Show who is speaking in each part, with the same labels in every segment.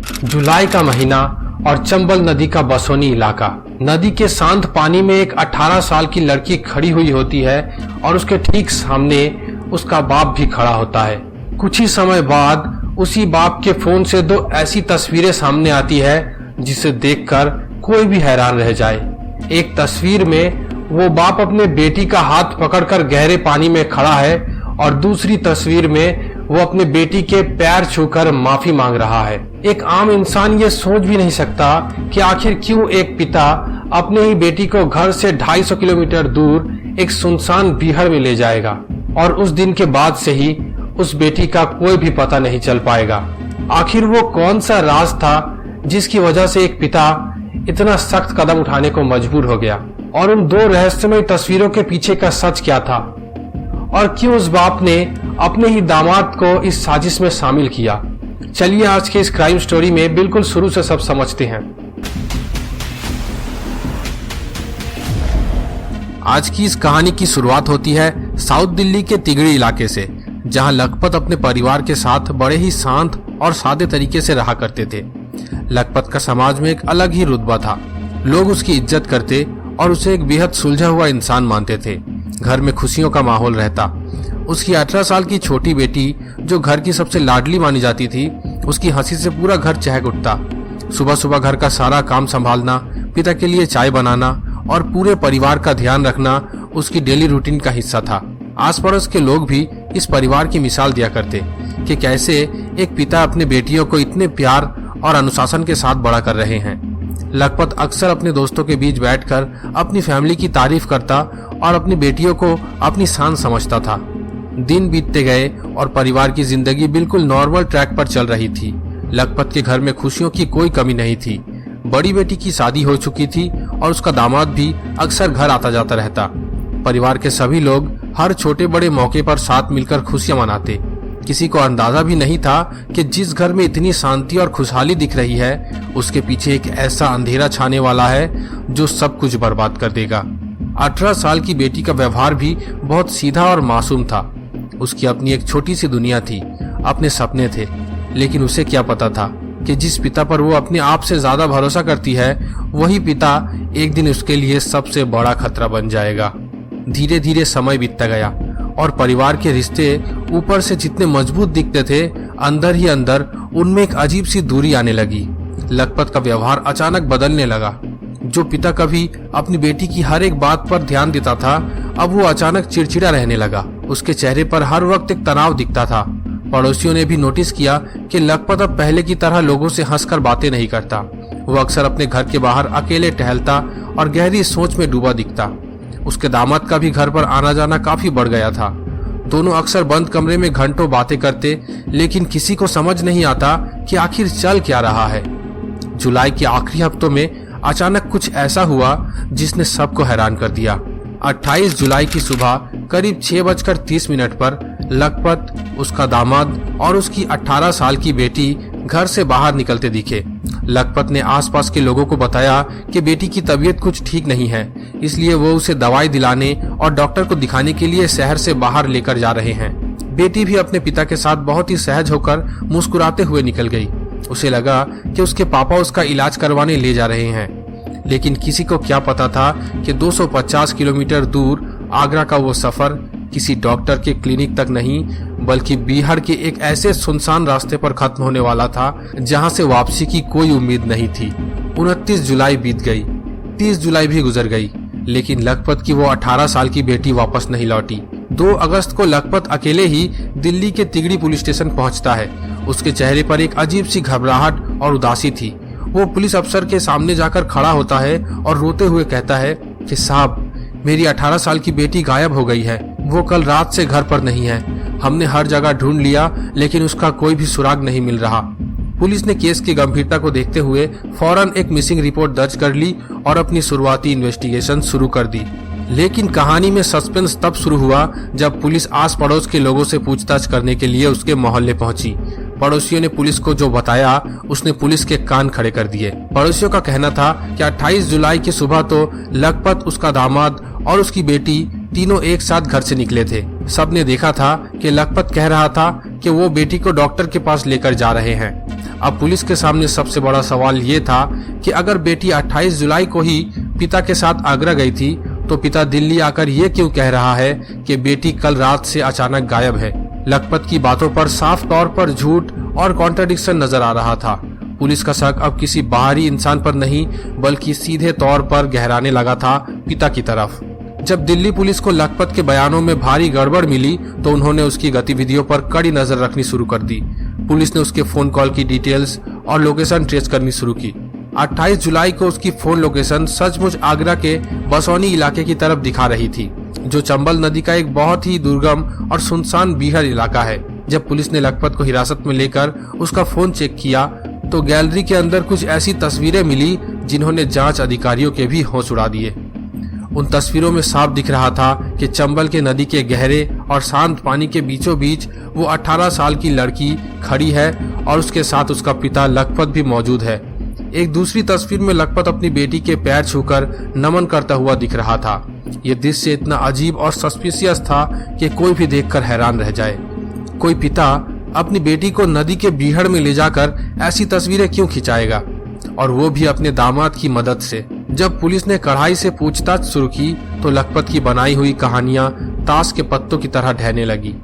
Speaker 1: जुलाई का महीना और चंबल नदी का बसोनी इलाका। नदी के शांत पानी में एक 18 साल की लड़की खड़ी हुई होती है और उसके ठीक सामने उसका बाप भी खड़ा होता है। कुछ ही समय बाद उसी बाप के फोन से दो ऐसी तस्वीरें सामने आती है जिसे देखकर कोई भी हैरान रह जाए। एक तस्वीर में वो बाप अपने बेटी का हाथ पकड़कर गहरे पानी में खड़ा है और दूसरी तस्वीर में वो अपने बेटी के पैर छूकर माफी मांग रहा है। एक आम इंसान ये सोच भी नहीं सकता कि आखिर क्यों एक पिता अपने ही बेटी को घर से 250 किलोमीटर दूर एक सुनसान बीहड़ में ले जाएगा और उस दिन के बाद से ही उस बेटी का कोई भी पता नहीं चल पाएगा। आखिर वो कौन सा राज था जिसकी वजह से एक पिता इतना सख्त कदम उठाने को मजबूर हो गया, और उन दो रहस्यमय तस्वीरों के पीछे का सच क्या था और क्यों उस बाप ने अपने ही दामाद को इस साजिश में शामिल किया। चलिए आज के इस क्राइम स्टोरी में बिल्कुल शुरू से सब समझते हैं। आज की इस कहानी की शुरुआत होती है साउथ दिल्ली के तिगड़ी इलाके से, जहां लखपत अपने परिवार के साथ बड़े ही शांत और सादे तरीके से रहा करते थे। लखपत का समाज में एक अलग ही रुतबा था। लोग उसकी इज्जत करते और उसे एक बेहद सुलझा हुआ इंसान मानते थे। घर में खुशियों का माहौल रहता। उसकी 18 साल की छोटी बेटी, जो घर की सबसे लाडली मानी जाती थी, उसकी हंसी से पूरा घर चहक उठता। सुबह सुबह घर का सारा काम संभालना, पिता के लिए चाय बनाना और पूरे परिवार का ध्यान रखना उसकी डेली रूटीन का हिस्सा था। आस पड़ोस के लोग भी इस परिवार की मिसाल दिया करते कि कैसे एक पिता अपने बेटियों को इतने प्यार और अनुशासन के साथ बड़ा कर रहे हैं। लखपत अक्सर अपने दोस्तों के बीच बैठकर अपनी फैमिली की तारीफ करता और अपनी बेटियों को अपनी शान समझता था। दिन बीतते गए और परिवार की जिंदगी बिल्कुल नॉर्मल ट्रैक पर चल रही थी। लखपत के घर में खुशियों की कोई कमी नहीं थी। बड़ी बेटी की शादी हो चुकी थी और उसका दामाद भी अक्सर घर आता जाता रहता। परिवार के सभी लोग हर छोटे बड़े मौके पर साथ मिलकर खुशियां मनाते। किसी को अंदाजा भी नहीं था कि जिस घर में इतनी शांति और खुशहाली दिख रही है, उसके पीछे एक ऐसा अंधेरा छाने वाला है जो सब कुछ बर्बाद कर देगा। 18 साल की बेटी का व्यवहार भी बहुत सीधा और मासूम था। उसकी अपनी एक छोटी सी दुनिया थी, अपने सपने थे, लेकिन उसे क्या पता था कि जिस पिता पर वो अपने आप से ज्यादा भरोसा करती है, वही पिता एक दिन उसके लिए सबसे बड़ा खतरा बन जाएगा। धीरे धीरे समय बीतता गया और परिवार के रिश्ते ऊपर से जितने मजबूत दिखते थे, अंदर ही अंदर उनमें एक अजीब सी दूरी आने लगी। लखपत का व्यवहार अचानक बदलने लगा। जो पिता कभी अपनी बेटी की हर एक बात पर ध्यान देता था, अब वो अचानक चिड़चिड़ा रहने लगा। उसके चेहरे पर हर वक्त एक तनाव दिखता था। पड़ोसियों ने भी नोटिस किया कि लखपत अब पहले की तरह लोगों से हंसकर बातें नहीं करता। वो अक्सर अपने घर के बाहर अकेले टहलता और गहरी सोच में डूबा दिखता। उसके दामाद का भी घर पर आना जाना काफी बढ़ गया था। दोनों अक्सर बंद कमरे में घंटों बातें करते, लेकिन किसी को समझ नहीं आता कि आखिर चल क्या रहा है। जुलाई के आखिरी हफ्तों में अचानक कुछ ऐसा हुआ जिसने सबको हैरान कर दिया। 28 जुलाई की सुबह करीब 6:30 पर लखपत, उसका दामाद और उसकी 18 साल की बेटी घर से बाहर निकलते दिखे। लखपत ने आसपास के लोगों को बताया कि बेटी की तबीयत कुछ ठीक नहीं है, इसलिए वो उसे दवाई दिलाने और डॉक्टर को दिखाने के लिए शहर से बाहर लेकर जा रहे हैं। बेटी भी अपने पिता के साथ बहुत ही सहज होकर मुस्कुराते हुए निकल गई। उसे लगा कि उसके पापा उसका इलाज करवाने ले जा रहे हैं, लेकिन किसी को क्या पता था कि 250 किलोमीटर दूर आगरा का वो सफर किसी डॉक्टर के क्लिनिक तक नहीं, बल्कि बीहड़ के एक ऐसे सुनसान रास्ते पर खत्म होने वाला था जहां से वापसी की कोई उम्मीद नहीं थी। 29 जुलाई बीत गई, 30 जुलाई भी गुजर गई, लेकिन लखपत की वो 18 साल की बेटी वापस नहीं लौटी। 2 अगस्त को लखपत अकेले ही दिल्ली के तिगड़ी पुलिस स्टेशन पहुंचता है। उसके चेहरे पर एक अजीब सी घबराहट और उदासी थी। वो पुलिस अफसर के सामने जाकर खड़ा होता है और रोते हुए कहता है कि साहब, मेरी 18 साल की बेटी गायब हो गई है। वो कल रात से घर पर नहीं है। हमने हर जगह ढूंढ लिया, लेकिन उसका कोई भी सुराग नहीं मिल रहा। पुलिस ने केस की गंभीरता को देखते हुए फौरन एक मिसिंग रिपोर्ट दर्ज कर ली और अपनी शुरुआती इन्वेस्टिगेशन शुरू कर दी। लेकिन कहानी में सस्पेंस तब शुरू हुआ जब पुलिस आस पड़ोस के लोगों से पूछताछ करने के लिए उसके मोहल्ले पहुंची। पड़ोसियों ने पुलिस को जो बताया, उसने पुलिस के कान खड़े कर दिए। पड़ोसियों का कहना था कि 28 जुलाई की सुबह तो लखपत, उसका दामाद और उसकी बेटी तीनों एक साथ घर से निकले थे। सबने देखा था कि लखपत कह रहा था कि वो बेटी को डॉक्टर के पास लेकर जा रहे हैं। अब पुलिस के सामने सबसे बड़ा सवाल ये था कि अगर बेटी 28 जुलाई को ही पिता के साथ आगरा गई थी तो पिता दिल्ली आकर ये क्यों कह रहा है कि बेटी कल रात से अचानक गायब है। लखपत की बातों पर साफ तौर पर झूठ और कॉन्ट्रडिक्शन नजर आ रहा था। पुलिस का शक अब किसी बाहरी इंसान पर नहीं बल्कि सीधे तौर पर गहराने लगा था पिता की तरफ। जब दिल्ली पुलिस को लखपत के बयानों में भारी गड़बड़ मिली तो उन्होंने उसकी गतिविधियों पर कड़ी नजर रखनी शुरू कर दी। पुलिस ने उसके फोन कॉल की डिटेल्स और लोकेशन ट्रेस करनी शुरू की। 28 जुलाई को उसकी फोन लोकेशन सचमुच आगरा के बसौनी इलाके की तरफ दिखा रही थी, जो चंबल नदी का एक बहुत ही दुर्गम और सुनसान बीहड़ इलाका है। जब पुलिस ने लखपत को हिरासत में लेकर उसका फोन चेक किया तो गैलरी के अंदर कुछ ऐसी तस्वीरें मिली जिन्होंने जांच अधिकारियों के भी होश उड़ा दिए। उन तस्वीरों में साफ दिख रहा था कि चंबल के नदी के गहरे और शांत पानी के बीचों बीच वो 18 साल की लड़की खड़ी है और उसके साथ उसका पिता लखपत भी मौजूद है। एक दूसरी तस्वीर में लखपत अपनी बेटी के पैर छूकर नमन करता हुआ दिख रहा था। ये दृश्य इतना अजीब और सस्पिशियस था कि कोई भी देखकर हैरान रह जाए। कोई पिता अपनी बेटी को नदी के बीहड़ में ले जाकर ऐसी तस्वीरें क्यों खिंचाएगा, और वो भी अपने दामाद की मदद से। जब पुलिस ने कढ़ाई से पूछताछ शुरू की तो लखपत की बनाई हुई कहानियां ताश के पत्तों की तरह ढहने लगी।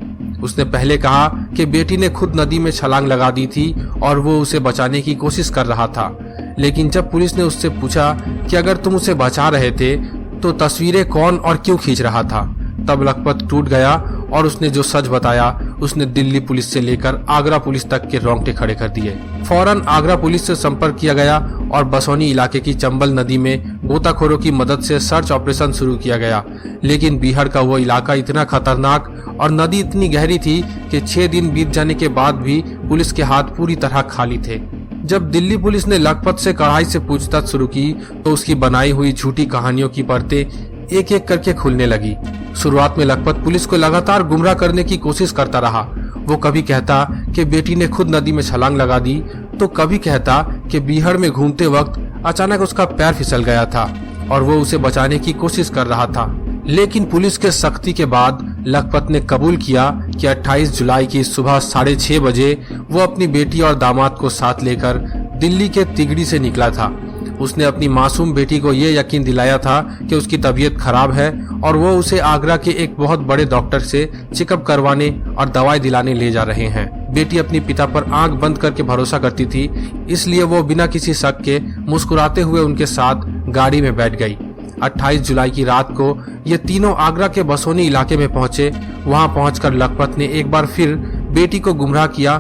Speaker 1: उसने पहले कहा कि बेटी ने खुद नदी में छलांग लगा दी थी और वो उसे बचाने की कोशिश कर रहा था, लेकिन जब पुलिस ने उससे पूछा कि अगर तुम उसे बचा रहे थे तो तस्वीरें कौन और क्यों खींच रहा था, तब लखपत टूट गया और उसने जो सच बताया उसने दिल्ली पुलिस से लेकर आगरा पुलिस तक के रोंगटे खड़े कर दिए। फौरन आगरा पुलिस से संपर्क किया गया और बसौनी इलाके की चंबल नदी में गोताखोरों की मदद से सर्च ऑपरेशन शुरू किया गया। लेकिन बीहड़ का वो इलाका इतना खतरनाक और नदी इतनी गहरी थी कि 6 दिन बीत जाने के बाद भी पुलिस के हाथ पूरी तरह खाली थे। जब दिल्ली पुलिस ने लखपत से कढ़ाई से पूछताछ शुरू की तो उसकी बनाई हुई झूठी कहानियों की परतें एक एक करके खुलने लगी। शुरुआत में लखपत पुलिस को लगातार गुमराह करने की कोशिश करता रहा। वो कभी कहता कि बेटी ने खुद नदी में छलांग लगा दी तो कभी कहता कि बीहड़ में घूमते वक्त अचानक उसका पैर फिसल गया था और वो उसे बचाने की कोशिश कर रहा था। लेकिन पुलिस के सख्ती के बाद लखपत ने कबूल किया कि 28 जुलाई की सुबह 6:30 बजे वो अपनी बेटी और दामाद को साथ लेकर दिल्ली के तिगड़ी से निकला था। उसने अपनी मासूम बेटी को ये यकीन दिलाया था कि उसकी तबीयत खराब है और वो उसे आगरा के एक बहुत बड़े डॉक्टर से चेकअप करवाने और दवाई दिलाने ले जा रहे हैं। बेटी अपनी पिता पर आंख बंद करके भरोसा करती थी, इसलिए वो बिना किसी शक के मुस्कुराते हुए उनके साथ गाड़ी में बैठ गई। 28 जुलाई की रात को ये तीनों आगरा के बसौनी इलाके में पहुंचे। वहां पहुंचकर लखपत ने एक बार फिर बेटी को गुमराह किया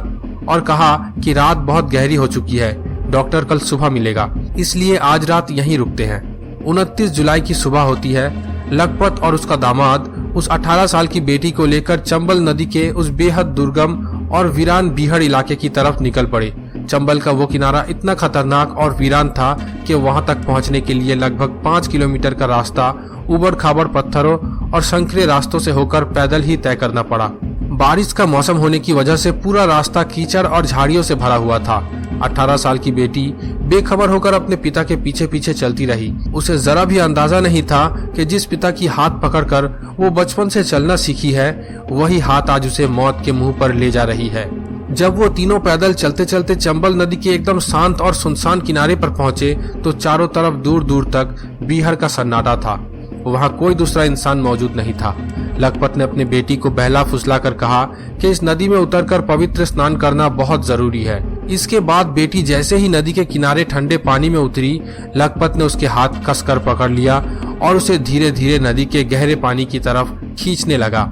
Speaker 1: और कहा कि रात बहुत गहरी हो चुकी है, डॉक्टर कल सुबह मिलेगा, इसलिए आज रात यहीं रुकते हैं। 29 जुलाई की सुबह होती है। लखपत और उसका दामाद उस 18 साल की बेटी को लेकर चंबल नदी के उस बेहद दुर्गम और वीरान बीहड़ इलाके की तरफ निकल पड़े। चंबल का वो किनारा इतना खतरनाक और वीरान था कि वहां तक पहुंचने के लिए लगभग 5 किलोमीटर का रास्ता उबड़ खाबड़ पत्थरों और संकरे रास्तों से होकर पैदल ही तय करना पड़ा। बारिश का मौसम होने की वजह से पूरा रास्ता कीचड़ और झाड़ियों से भरा हुआ था। 18 साल की बेटी बेखबर होकर अपने पिता के पीछे पीछे चलती रही। उसे जरा भी अंदाजा नहीं था कि जिस पिता की हाथ पकड़कर वो बचपन से चलना सीखी है, वही हाथ आज उसे मौत के मुंह पर ले जा रही है। जब वो तीनों पैदल चलते चलते चंबल नदी के एकदम शांत और सुनसान किनारे पर पहुंचे तो चारों तरफ दूर दूर तक बीहड़ का सन्नाटा था। वहां कोई दूसरा इंसान मौजूद नहीं था। लखपत ने अपनी बेटी को बहला फुसलाकर कहा कि इस नदी में उतरकर पवित्र स्नान करना बहुत जरूरी है। इसके बाद बेटी जैसे ही नदी के किनारे ठंडे पानी में उतरी, लखपत ने उसके हाथ कसकर पकड़ लिया और उसे धीरे धीरे नदी के गहरे पानी की तरफ खींचने लगा।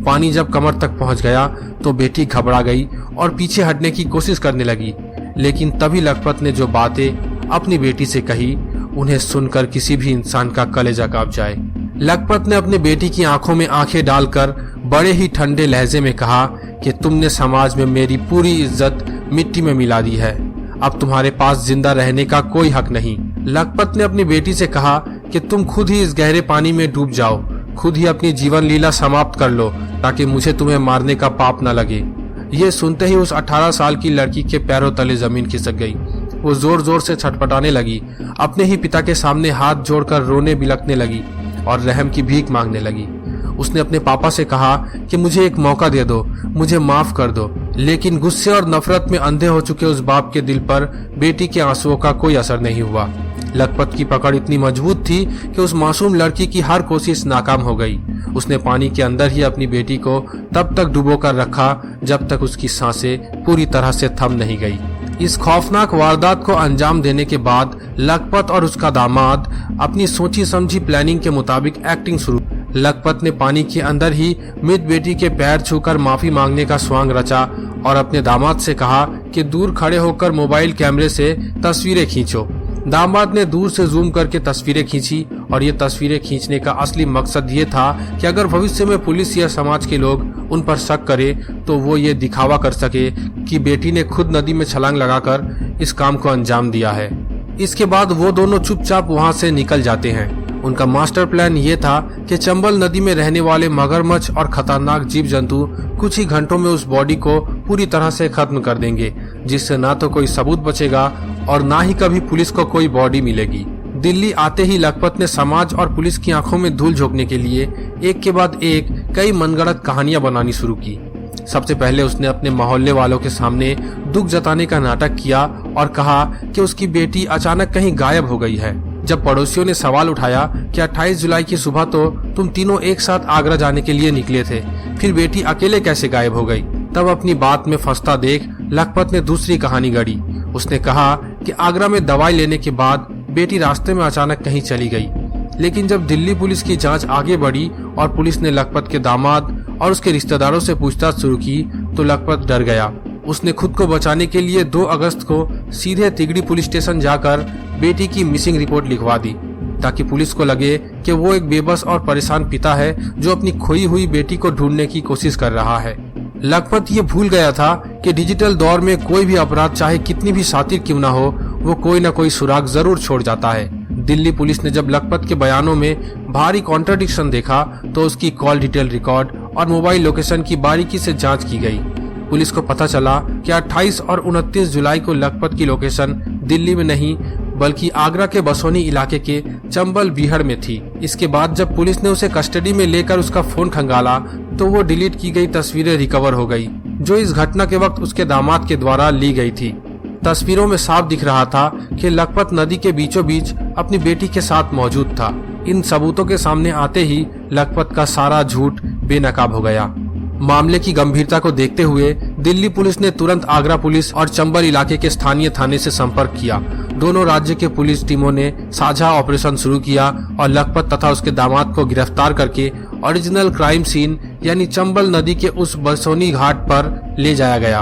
Speaker 1: पानी जब कमर तक पहुंच गया तो बेटी घबरा गई और पीछे हटने की कोशिश करने लगी। लेकिन तभी लखपत ने जो बातें अपनी बेटी से कही, उन्हें सुनकर किसी भी इंसान का कलेजा कांप जाए। लखपत ने अपनी बेटी की आंखों में आंखें डालकर बड़े ही ठंडे लहजे में कहा कि तुमने समाज में मेरी पूरी इज्जत मिट्टी में मिला दी है। अब तुम्हारे पास जिंदा रहने का कोई हक नहीं। लखपत ने अपनी बेटी से कहा कि तुम खुद ही इस गहरे पानी में डूब जाओ, खुद ही अपनी जीवन लीला समाप्त कर लो ताकि मुझे तुम्हें मारने का पाप न लगे। ये सुनते ही उस 18 साल की लड़की के पैरों तले जमीन खिसक गई। वो जोर जोर से छटपटाने लगी, अपने ही पिता के सामने हाथ जोड़कर रोने बिलखने लगी और रहम की भीख मांगने लगी। उसने अपने पापा से कहा कि मुझे एक मौका दे दो, मुझे माफ कर दो, लेकिन गुस्से और नफरत में अंधे हो चुके उस बाप के दिल पर बेटी के आंसुओं का कोई असर नहीं हुआ। लखपत की पकड़ इतनी मजबूत थी कि उस मासूम लड़की की हर कोशिश नाकाम हो गई। उसने पानी के अंदर ही अपनी बेटी को तब तक डुबो कर रखा जब तक उसकी सांसें पूरी तरह से थम नहीं गई। इस खौफनाक वारदात को अंजाम देने के बाद लखपत और उसका दामाद अपनी सोची समझी प्लानिंग के मुताबिक एक्टिंग शुरू। लखपत ने पानी के अंदर ही मृत बेटी के पैर छूकर माफी मांगने का स्वांग रचा और अपने दामाद से कहा कि दूर खड़े होकर मोबाइल कैमरे से तस्वीरें खींचो। दामाद ने दूर से जूम करके तस्वीरें खींची और ये तस्वीरें खींचने का असली मकसद ये था कि अगर भविष्य में पुलिस या समाज के लोग उन पर शक करे तो वो ये दिखावा कर सके कि बेटी ने खुद नदी में छलांग लगाकर इस काम को अंजाम दिया है। इसके बाद वो दोनों चुपचाप वहाँ से निकल जाते हैं। उनका मास्टर प्लान ये था कि चंबल नदी में रहने वाले मगरमच्छ और खतरनाक जीव जंतु कुछ ही घंटों में उस बॉडी को पूरी तरह से खत्म कर देंगे, जिससे ना तो कोई सबूत बचेगा और ना ही कभी पुलिस को कोई बॉडी मिलेगी। दिल्ली आते ही लखपत ने समाज और पुलिस की आंखों में धूल झोंकने के लिए एक के बाद एक कई मनगढ़ंत कहानियां बनानी शुरू की। सबसे पहले उसने अपने मोहल्ले वालों के सामने दुख जताने का नाटक किया और कहा कि उसकी बेटी अचानक कहीं गायब हो गई है। जब पड़ोसियों ने सवाल उठाया कि 28 जुलाई की सुबह तो तुम तीनों एक साथ आगरा जाने के लिए निकले थे, फिर बेटी अकेले कैसे गायब हो गई, तब अपनी बात में फंसता देख लखपत ने दूसरी कहानी गढ़ी। उसने कहा कि आगरा में दवाई लेने के बाद बेटी रास्ते में अचानक कहीं चली गई। लेकिन जब दिल्ली पुलिस की जांच आगे बढ़ी और पुलिस ने लखपत के दामाद और उसके रिश्तेदारों से पूछताछ शुरू की तो लखपत डर गया। उसने खुद को बचाने के लिए 2 अगस्त को सीधे तिगड़ी पुलिस स्टेशन जाकर बेटी की मिसिंग रिपोर्ट लिखवा दी, ताकि पुलिस को लगे कि वो एक बेबस और परेशान पिता है जो अपनी खोई हुई बेटी को ढूंढने की कोशिश कर रहा है। लखपत ये भूल गया था कि डिजिटल दौर में कोई भी अपराध चाहे कितनी भी शातिर क्यों न हो, वो कोई न कोई सुराग जरूर छोड़ जाता है। दिल्ली पुलिस ने जब लखपत के बयानों में भारी कॉन्ट्रडिक्शन देखा तो उसकी कॉल डिटेल रिकॉर्ड और मोबाइल लोकेशन की बारीकी से जांच की गई। पुलिस को पता चला कि 28 और 29 जुलाई को लखपत की लोकेशन दिल्ली में नहीं बल्कि आगरा के बसोनी इलाके के चंबल बीहड़ में थी। इसके बाद जब पुलिस ने उसे कस्टडी में लेकर उसका फोन खंगाला तो वो डिलीट की गई तस्वीरें रिकवर हो गई, जो इस घटना के वक्त उसके दामाद के द्वारा ली गई थी। तस्वीरों में साफ दिख रहा था कि लखपत नदी के बीचों बीच अपनी बेटी के साथ मौजूद था। इन सबूतों के सामने आते ही लखपत का सारा झूठ बेनकाब हो गया। मामले की गंभीरता को देखते हुए दिल्ली पुलिस ने तुरंत आगरा पुलिस और चंबल इलाके के स्थानीय थाने से संपर्क किया। दोनों राज्य के पुलिस टीमों ने साझा ऑपरेशन शुरू किया और लखपत तथा उसके दामाद को गिरफ्तार करके ओरिजिनल क्राइम सीन यानी चंबल नदी के उस बरसोनी घाट पर ले जाया गया।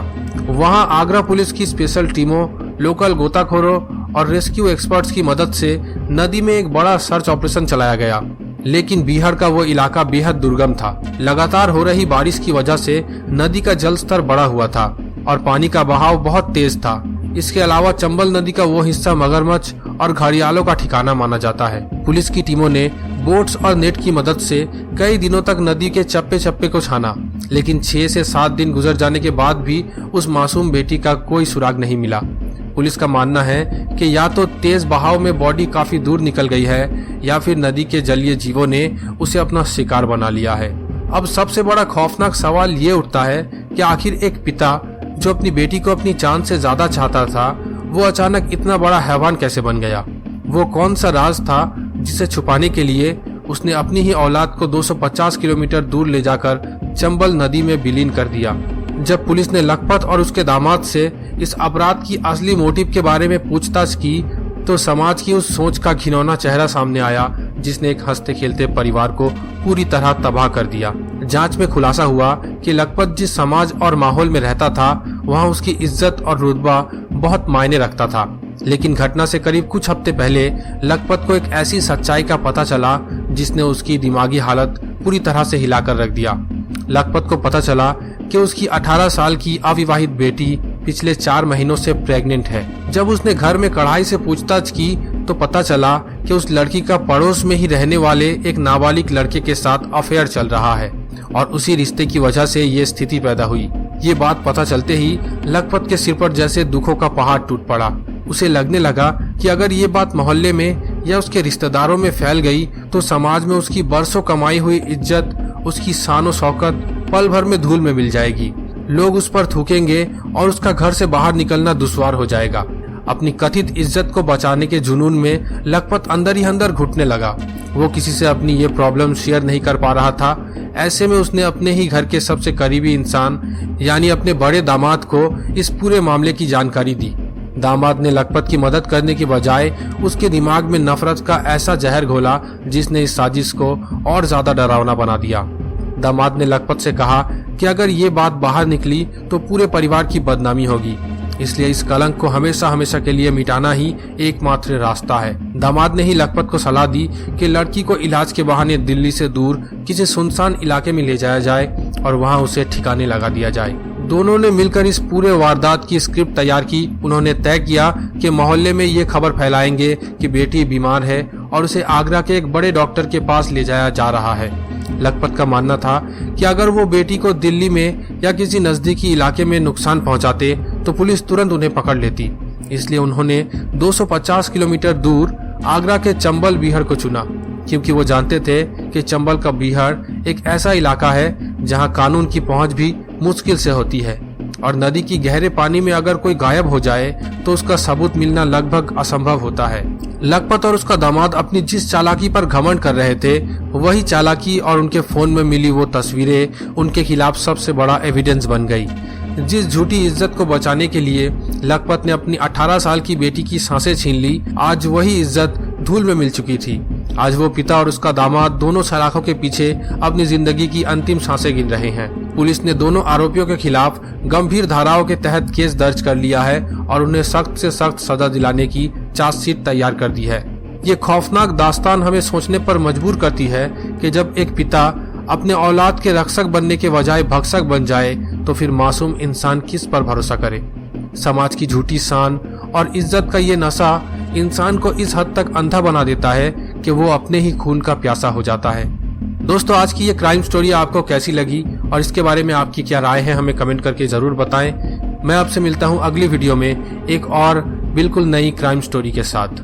Speaker 1: वहां आगरा पुलिस की स्पेशल टीमों, लोकल गोताखोरों और रेस्क्यू एक्सपर्ट्स की मदद से नदी में एक बड़ा सर्च ऑपरेशन चलाया गया। लेकिन बीहड़ का वो इलाका बेहद दुर्गम था। लगातार हो रही बारिश की वजह से नदी का जल स्तर बढ़ा हुआ था और पानी का बहाव बहुत तेज था। इसके अलावा चंबल नदी का वो हिस्सा मगरमच्छ और घड़ियालों का ठिकाना माना जाता है। पुलिस की टीमों ने बोट्स और नेट की मदद से कई दिनों तक नदी के चप्पे चप्पे को छाना, लेकिन 6 से 7 दिन गुजर जाने के बाद भी उस मासूम बेटी का कोई सुराग नहीं मिला। पुलिस का मानना है कि या तो तेज बहाव में बॉडी काफी दूर निकल गई है या फिर नदी के जलीय जीवों ने उसे अपना शिकार बना लिया है। अब सबसे बड़ा खौफनाक सवाल ये उठता है कि आखिर एक पिता जो अपनी बेटी को अपनी जान से ज्यादा चाहता था, वो अचानक इतना बड़ा हैवान कैसे बन गया? वो कौन सा राज था जिसे छुपाने के लिए उसने अपनी ही औलाद को 250 किलोमीटर दूर ले जाकर चंबल नदी में विलीन कर दिया? जब पुलिस ने लखपत और उसके दामाद से इस अपराध की असली मोटिव के बारे में पूछताछ की तो समाज की उस सोच का घिनौना चेहरा सामने आया जिसने एक हंसते खेलते परिवार को पूरी तरह तबाह कर दिया। जांच में खुलासा हुआ कि लखपत जिस समाज और माहौल में रहता था वहां उसकी इज्जत और रुतबा बहुत मायने रखता था। लेकिन घटना से करीब कुछ हफ्ते पहले लखपत को एक ऐसी सच्चाई का पता चला जिसने उसकी दिमागी हालत पूरी तरह से हिलाकर रख दिया। लखपत को पता चला कि उसकी 18 साल की अविवाहित बेटी पिछले 4 महीनों से प्रेग्नेंट है। जब उसने घर में कड़ाई से पूछताछ की तो पता चला कि उस लड़की का पड़ोस में ही रहने वाले एक नाबालिग लड़के के साथ अफेयर चल रहा है और उसी रिश्ते की वजह से ये स्थिति पैदा हुई। ये बात पता चलते ही लखपत के सिर पर जैसे दुखों का पहाड़ टूट पड़ा। उसे लगने लगा कि अगर ये बात मोहल्ले में या उसके रिश्तेदारों में फैल गई तो समाज में उसकी बरसों कमाई हुई इज्जत, उसकी शान और शौकत पल भर में धूल में मिल जाएगी। लोग उस पर थूकेंगे और उसका घर से बाहर निकलना दुश्वार हो जाएगा। अपनी कथित इज्जत को बचाने के जुनून में लखपत अंदर ही अंदर घुटने लगा। वो किसी से अपनी ये प्रॉब्लम शेयर नहीं कर पा रहा था। ऐसे में उसने अपने ही घर के सबसे करीबी इंसान यानी अपने बड़े दामाद को इस पूरे मामले की जानकारी दी। दामाद ने लखपत की मदद करने की बजाय उसके दिमाग में नफरत का ऐसा जहर घोला जिसने इस साजिश को और ज्यादा डरावना बना दिया। दामाद ने लखपत से कहा कि अगर ये बात बाहर निकली तो पूरे परिवार की बदनामी होगी, इसलिए इस कलंक को हमेशा हमेशा के लिए मिटाना ही एकमात्र रास्ता है। दामाद ने ही लखपत को सलाह दी कि लड़की को इलाज के बहाने दिल्ली से दूर किसी सुनसान इलाके में ले जाया जाए और वहां उसे ठिकाने लगा दिया जाए। दोनों ने मिलकर इस पूरे वारदात की स्क्रिप्ट तैयार की। उन्होंने तय किया कि मोहल्ले में ये खबर फैलाएंगे कि बेटी बीमार है और उसे आगरा के एक बड़े डॉक्टर के पास ले जाया जा रहा है। लखपत का मानना था कि अगर वो बेटी को दिल्ली में या किसी नजदीकी इलाके में नुकसान पहुंचाते तो पुलिस तुरंत उन्हें पकड़ लेती। इसलिए उन्होंने 250 किलोमीटर दूर आगरा के चंबल बीहड़ को चुना, क्योंकि वो जानते थे कि चंबल का बीहड़ एक ऐसा इलाका है जहां कानून की पहुंच भी मुश्किल से होती है और नदी की गहरे पानी में अगर कोई गायब हो जाए तो उसका सबूत मिलना लगभग असंभव होता है। लखपत और उसका दामाद अपनी जिस चालाकी पर घमंड कर रहे थे, वही चालाकी और उनके फोन में मिली वो तस्वीरें उनके खिलाफ सबसे बड़ा एविडेंस बन गई। जिस झूठी इज्जत को बचाने के लिए लखपत ने अपनी 18 साल की बेटी की सांसें छीन ली, आज वही इज्जत धूल में मिल चुकी थी। आज वो पिता और उसका दामाद दोनों सलाखों के पीछे अपनी जिंदगी की अंतिम सांसें गिन रहे हैं। पुलिस ने दोनों आरोपियों के खिलाफ गंभीर धाराओं के तहत केस दर्ज कर लिया है और उन्हें सख्त से सख्त सजा दिलाने की चार्जशीट तैयार कर दी है। ये खौफनाक दास्तान हमें सोचने पर मजबूर करती है कि जब एक पिता अपने औलाद के रक्षक बनने के बजाय भक्षक बन जाए तो फिर मासूम इंसान किस पर भरोसा करे। समाज की झूठी शान और इज्जत का ये नशा इंसान को इस हद तक अंधा बना देता है कि वो अपने ही खून का प्यासा हो जाता है। दोस्तों, आज की ये क्राइम स्टोरी आपको कैसी लगी और इसके बारे में आपकी क्या राय है, हमें कमेंट करके जरूर बताएं। मैं आपसे मिलता हूँ अगली वीडियो में एक और बिल्कुल नई क्राइम स्टोरी के साथ।